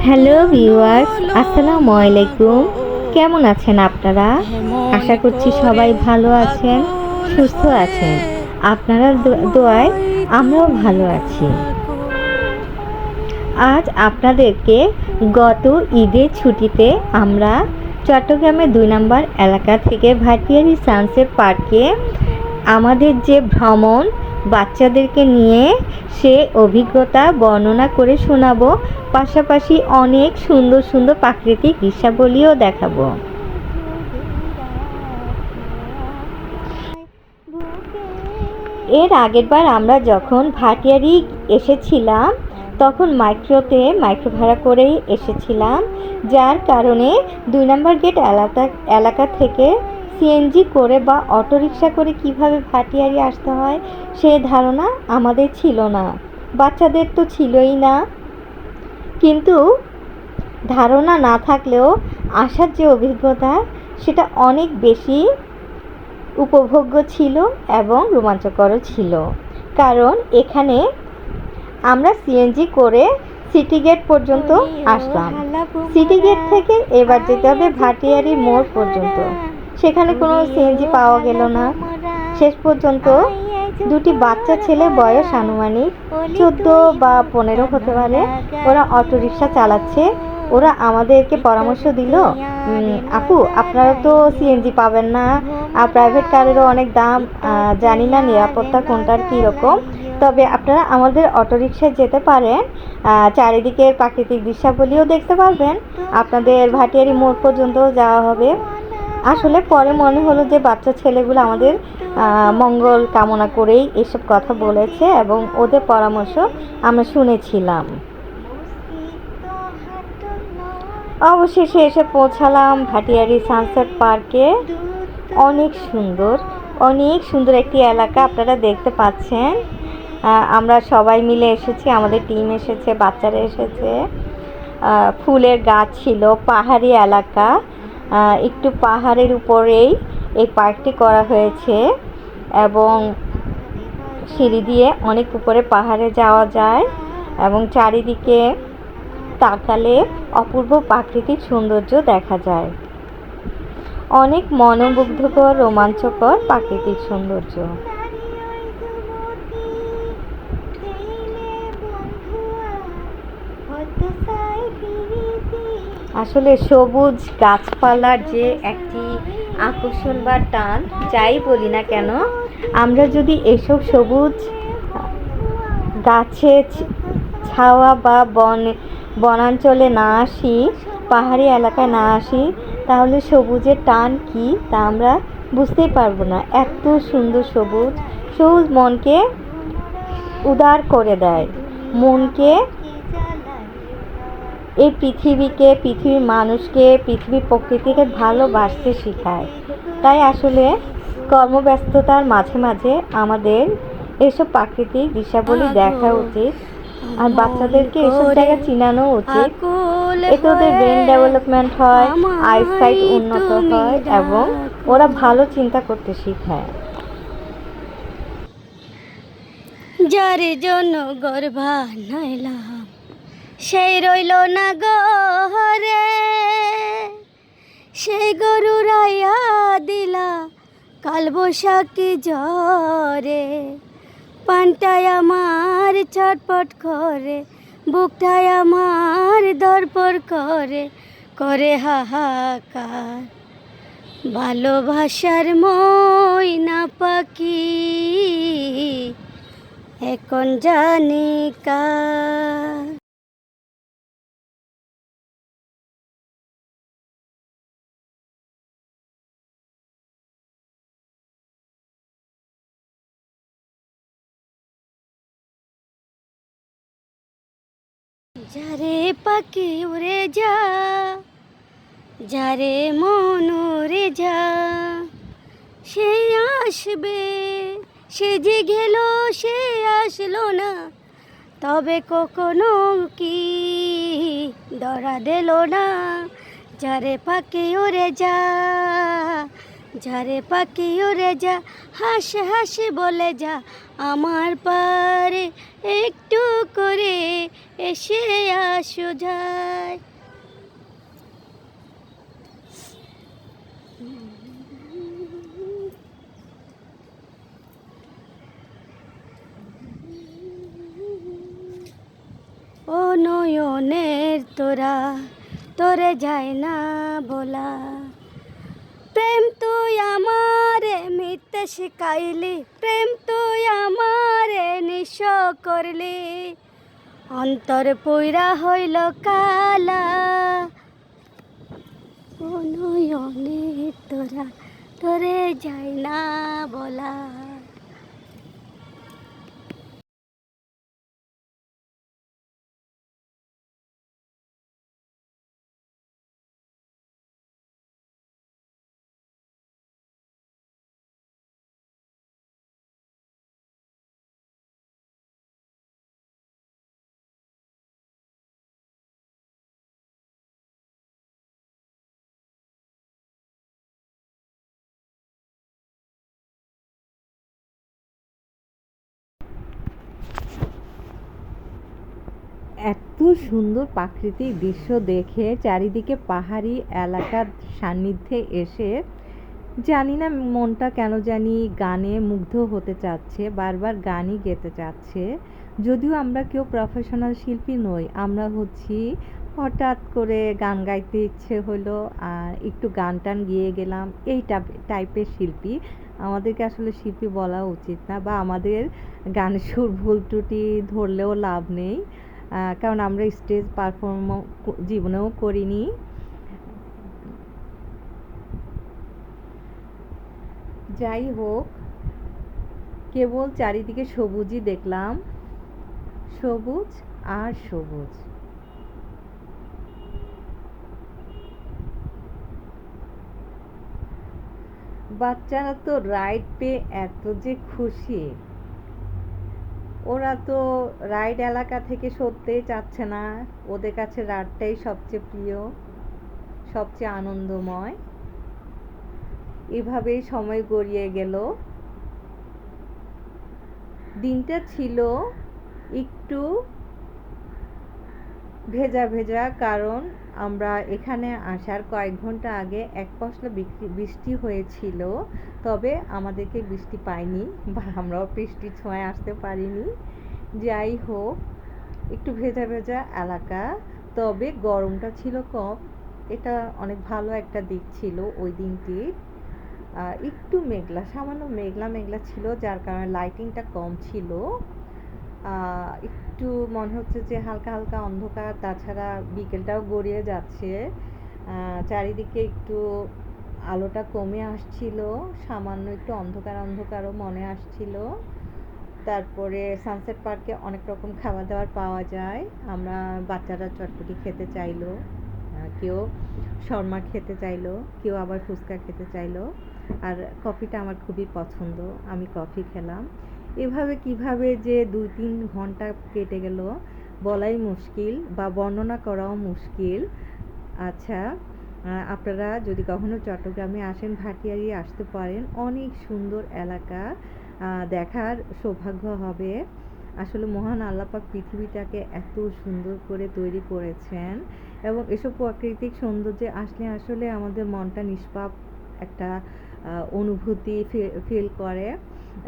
Hello viewers, আসসালামু আলাইকুম। কেমন আছেন আপনারা? আশা করছি সবাই ভালো আছেন, সুস্থ আছেন। আপনারা দোয়ায় আমরাও ভালো আছি। আজ আপনাদেরকে গত ঈদের ছুটিতে আমরা চট্টগ্রামের 2 নম্বর এলাকা থেকে ভাটিয়ারি সানসেট পার্কে আমাদের যে ভ্রমণ, বাচ্চাদেরকে নিয়ে সে অভিজ্ঞতা বর্ণনা করে শোনাবো, পাশাপাশি অনেক সুন্দর সুন্দর প্রাকৃতিক দৃশ্যাবলীও দেখাবো। এর আগেরবার আমরা যখন ভাটিয়ারি এসেছিলাম তখন মাইক্রো ভাড়া করেই এসেছিলাম, যার কারণে 2 নম্বর গেট এলাকা থেকে সিএনজি করে বা অটোরিকশা করে কিভাবে ভাটিয়ারি আসতে হয় সেই ধারণা আমাদের ছিল না, বাচ্চাদের তো ছিলই না। কিন্তু ধারণা না থাকলেও আসার যে অভিজ্ঞতা সেটা অনেক বেশি উপভোগ্য ছিল এবং রোমাঞ্চকরও ছিল। কারণ এখানে আমরা সিএনজি করে সিটি গেট পর্যন্ত আসলাম। সিটি গেট থেকে এবার যেতে হবে ভাটিয়ারি মোড় পর্যন্ত। সেখানে কোনো সিএনজি পাওয়া গেল না। শেষ পর্যন্ত দুটি বাচ্চা ছেলে, বয়স আনুমানিক 14 বা 15 হতে পারে, ওরা অটোরিকশা চালাচ্ছে। ওরা আমাদেরকে পরামর্শ দিল, আপু আপনারা তো সিএনজি পাবেন না, প্রাইভেট কারেরও অনেক দাম, জানি না নিরাপত্তা কোনটার কীরকম, তবে আপনারা আমাদের অটোরিকশায় যেতে পারেন, চারিদিকের প্রাকৃতিক দৃশ্যাবলীও দেখতে পারবেন, আপনাদের ভাটিয়ারি মোড় পর্যন্ত যাওয়া হবে। আসলে পরে মনে হলো যে বাচ্চা ছেলেগুলো আমাদের মঙ্গল কামনা করেই এসব কথা বলেছে এবং ওদের পরামর্শ আমরা শুনেছিলাম। অবশেষে এসে পৌঁছালাম ভাটিয়ারি সানসেট পার্কে। অনেক সুন্দর একটি এলাকা আপনারা দেখতে পাচ্ছেন। আমরা সবাই মিলে এসেছি, আমাদের টিম এসেছে, বাচ্চারা এসেছে। ফুলের গাছ ছিল, পাহাড়ি এলাকা, একটু পাহাড়ের উপরেই এই পার্কটি করা হয়েছে এবং সিঁড়ি দিয়ে অনেক উপরে পাহাড়ে যাওয়া যায় এবং চারিদিকে তাকালে অপূর্ব প্রাকৃতিক সৌন্দর্য দেখা যায়। অনেক মনোমুগ্ধকর, রোমাঞ্চকর প্রাকৃতিক সৌন্দর্য। আসলে সবুজ গাছপালার যে একটি আকর্ষণ বা টান, যাই বলি না কেন, আমরা যদি এসব সবুজ গাছে ছাওয়া বা বনাঞ্চলে না আসি, পাহাড়ি এলাকায় না আসি, তাহলে সবুজের টান কি তা আমরা বুঝতেই পারবো না। এত সুন্দর সবুজ মনকে উদার করে দেয়, মনকে, এই পৃথিবীর মানুষকে, পৃথিবীর প্রকৃতিকে ভালোবাসতে শেখায়। তাই আসলে কর্মব্যস্ততার মাঝে মাঝে আমাদের এসব প্রাকৃতিক দৃশ্যাবলী দেখা উচিত, আর বাচ্চাদেরকে এসব জায়গা চিনানো উচিত। এতে ওদের ব্রেন ডেভেলপমেন্ট হয়, আইসাইট উন্নত হয় এবং ওরা ভালো চিন্তা করতে শেখায়। যার জন্য গর্ভা নাইলাম সেই রইল না ঘরে, সেই গরু রাইয়া দিলা কাল বৈশাখী ঝরে, পানটায় আমার ছটপট করে, বুকটায় আমার ধরপর করে, করে হাহাকার। ভালোবাসার ময়না পাখি এখন জানি কার। যারে পাখি উড়ে যা, যারে মন উড়ে যা, সে আসবে, সে যে গেল সে আসলো না, তবে কখনো কি ধরা দিল না। যারে পাখি উড়ে যা, যারে পাখি উড়ে যা, হাসে হাসে বলে যা আমার পারে একটু করে এসে আসো যায়। ও নয়নের তোরা তোরে যায় না বলা, প্রেম তুই আমারে মিথ্যে শিখাইলি, প্রেম তুই আমারে নিঃস করলি, অন্তর পইরা হইল কালা। ও নয়নের তোরা তোরে যায় না বলা। এত সুন্দর প্রাকৃতিক দৃশ্য দেখে চারিদিকে পাহাড়ি এলাকার সান্নিধ্যে এসে জানি না মনটা কেন জানি গানে মুগ্ধ হতে চাচ্ছে, বারবার গানই গেতে চাচ্ছে। যদিও আমরা কেউ প্রফেশনাল শিল্পী নই, আমরা হচ্ছি হঠাৎ করে গান গাইতে ইচ্ছে হলো আর একটু গান টান গিয়ে গেলাম, এই টাইপের শিল্পী। আমাদেরকে আসলে শিল্পী বলা উচিত না, বা আমাদের গানের সুর ভুল ত্রুটি ধরলেও লাভ নেই, কারণ আমরা স্টেজ পারফর্ম জীবনেও করিনি। যাই হোক, কেবল চারিদিকে সবুজই দেখলাম, সবুজ আর সবুজ। বাচ্চারা তো রাইড পেয়ে এত যে খুশি, ওরা তো রাইড এলাকা থেকে সরতেই চাচ্ছে না, ওদের কাছে রাইডটাই সবচেয়ে প্রিয়, সবচেয়ে আনন্দময়। এভাবেই সময় গড়িয়ে গেল। দিনটা ছিল একটু ভেজা ভেজা, কারণ আমরা এখানে আসার কয়েক ঘন্টা আগে এক পশলা বৃষ্টি হয়েছিল, তবে আমাদেরকে বৃষ্টি পাইনি বা আমরাও বৃষ্টির ছোঁয়ায় আসতে পারিনি। যাই হোক, একটু ভেজা ভেজা এলাকা, তবে গরমটা ছিল কম, এটা অনেক ভালো একটা দিক ছিল ওই দিনটির। একটু মেঘলা, সামান্য মেঘলা মেঘলা ছিল, যার কারণে লাইটিংটা কম ছিল। একটু মনে হচ্ছে যে হালকা হালকা অন্ধকার, তাছাড়া বিকেলটাও গড়িয়ে যাচ্ছে, চারিদিকে একটু আলোটা কমে আসছিল, সামান্য একটু অন্ধকার অন্ধকারও মনে আসছিল। তারপরে সানসেট পার্কে অনেক রকম খাবার দাবার পাওয়া যায়, আমরা বাচ্চারা চটপটি খেতে চাইলো, কেউ শর্মা খেতে চাইলো, কেউ আবার ফুচকা খেতে চাইলো, আর কফিটা আমার খুবই পছন্দ, আমি কফি খেলাম। এভাবে কিভাবে যে 2-3 ঘন্টা কেটে গেল বলাই মুশকিল, বা বর্ণনা করাও মুশকিল। আচ্ছা, আপনারা যদি কখনো চট্টগ্রামে আসেন, ভাটিয়ারি আসতে পারেন, অনেক সুন্দর এলাকা, দেখার সৌভাগ্য হবে। আসলে মহান আল্লাহ পাক পৃথিবীটাকে এত সুন্দর করে তৈরি করেছেন, এবং এসব প্রাকৃতিক সৌন্দর্যে আসলে আসলে আমাদের মনটা নিষ্পাপ একটা অনুভূতি ফিল করে,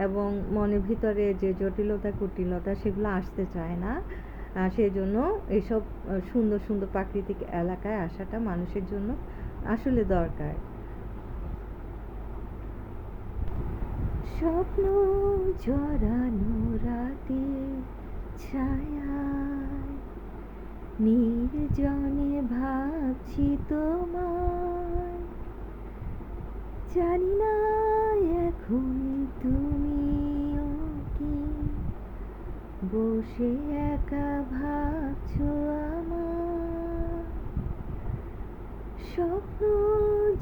এবং মনের ভিতরে যে জটিলতা কুটিলতা সেগুলো আসতে চায় না। সেই জন্য এইসব সুন্দর সুন্দর প্রাকৃতিক এলাকায় আসাটা মানুষের জন্য আসলে দরকার। স্বপ্ন জড়ানো রাতে ছায়ায় নির্জনে ভাবছি তোমায়, জানি না এখন তুমিও কি বসে একা ভাবছো আমার। স্বপ্ন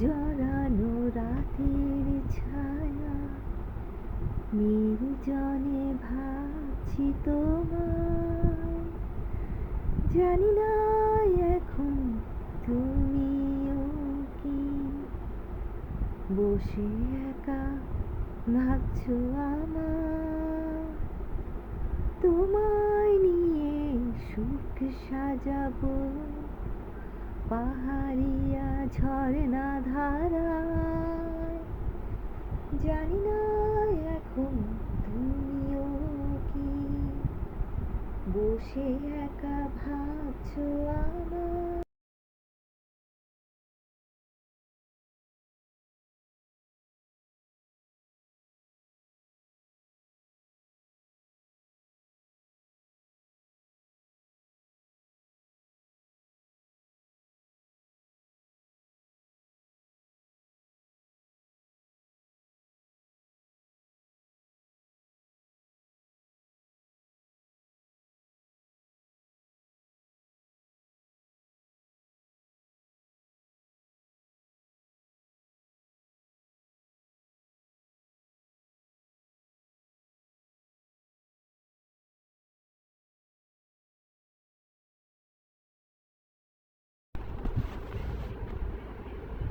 জড়ানো রাতের ছায়া নির্জনে ভাবছি তোমায়, জানি না এখন তুমিও কি বসে একা ভাবছো আমার। তোমায় নিয়ে সুখ সাজাবো পাহাড়িয়া ঝরনা ধারায়। জানি না এখন তুমিও কি বসে একা ভাবছো আমার।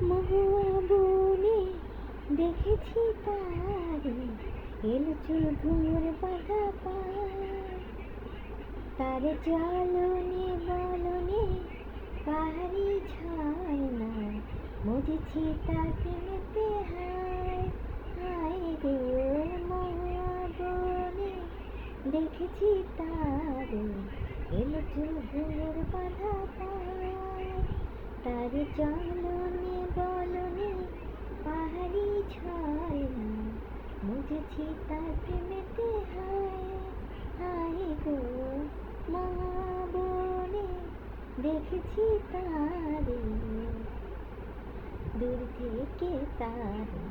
মহাবনে দেখেছি তারে, এলো চুল ঘুঙুর বাঁধা পায়। তারে চলনে বলনে পাহাড়ি ঝরনা, বুঝেছি তার প্রেমেতে হায় হায় গো। মহাবনে দেখেছি তারে, এলো চুল ঘুঙুর বাঁধা পায়। তারে চলনে বলনে পাহাড়ি ঝরনা, বুঝেছি তার প্রেমেতে হায় হায় গো। মহাবনে দেখেছি তারে, দূর থেকে তারে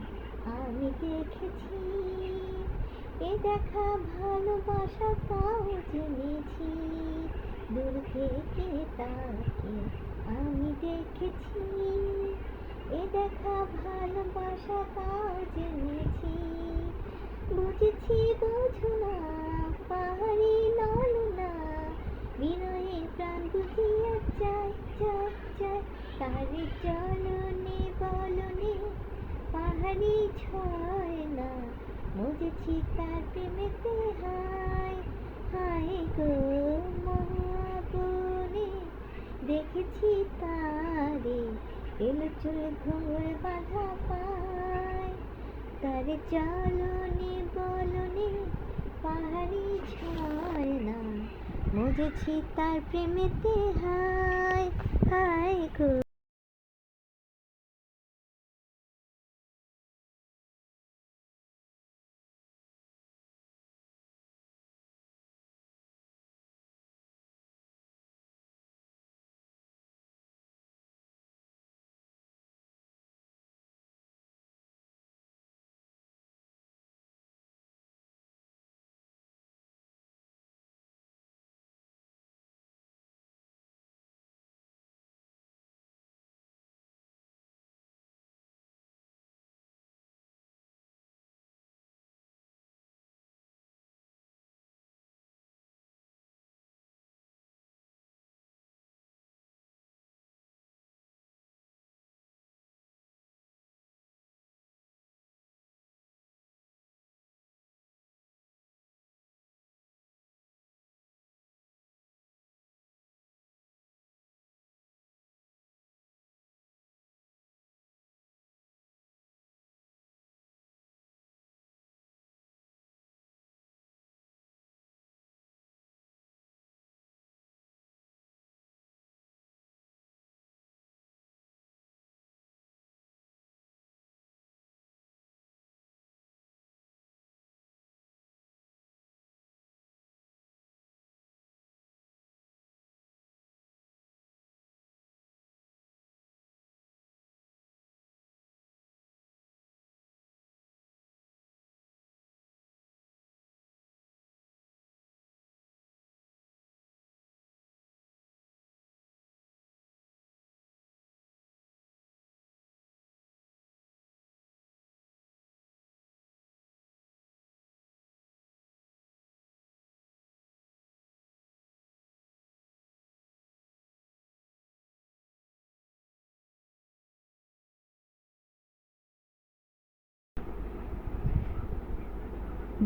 আমি দেখেছি। এ দেখা ভালোবাসা তাও জেনেছি। দূর থেকে তাকে আমি দেখেছি। এ দেখা ভালোবাসা তাও জেনেছি। বুঝেছি বোঝো না পাহাড়ি লালনা, বিনয়ের প্রাণ বুঝিয়া চাই চাই চাই। তারে চলনে বলনে পাহাড়ি ঝরনা, বুঝেছি তার প্রেমেতে হায় হায় গো। মহাবনে দেখেছি তারে, এলো চুল ঘুঙুর বাঁধা পায়। তারে চলনে বলনে পাহাড়ি ঝরনা, বুঝেছি তার প্রেমেতে হায় হায় গো।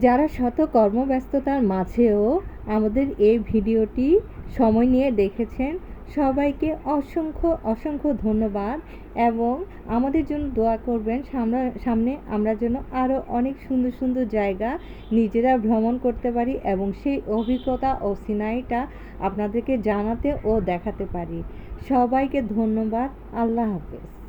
যারা শত কর্মব্যস্ততার মাঝেও আমাদের এই ভিডিওটি সময় নিয়ে দেখেছেন। সবাইকে অসংখ্য অসংখ্য ধন্যবাদ এবং আমাদের জন্য দোয়া করবেন, সামনে আমরা যেন আরও অনেক সুন্দর সুন্দর জায়গা নিজেরা ভ্রমণ করতে পারি এবং সেই অভিজ্ঞতা ও সিনারিটা আপনাদেরকে জানাতে ও দেখাতে পারি। সবাইকে ধন্যবাদ। আল্লাহ হাফেজ।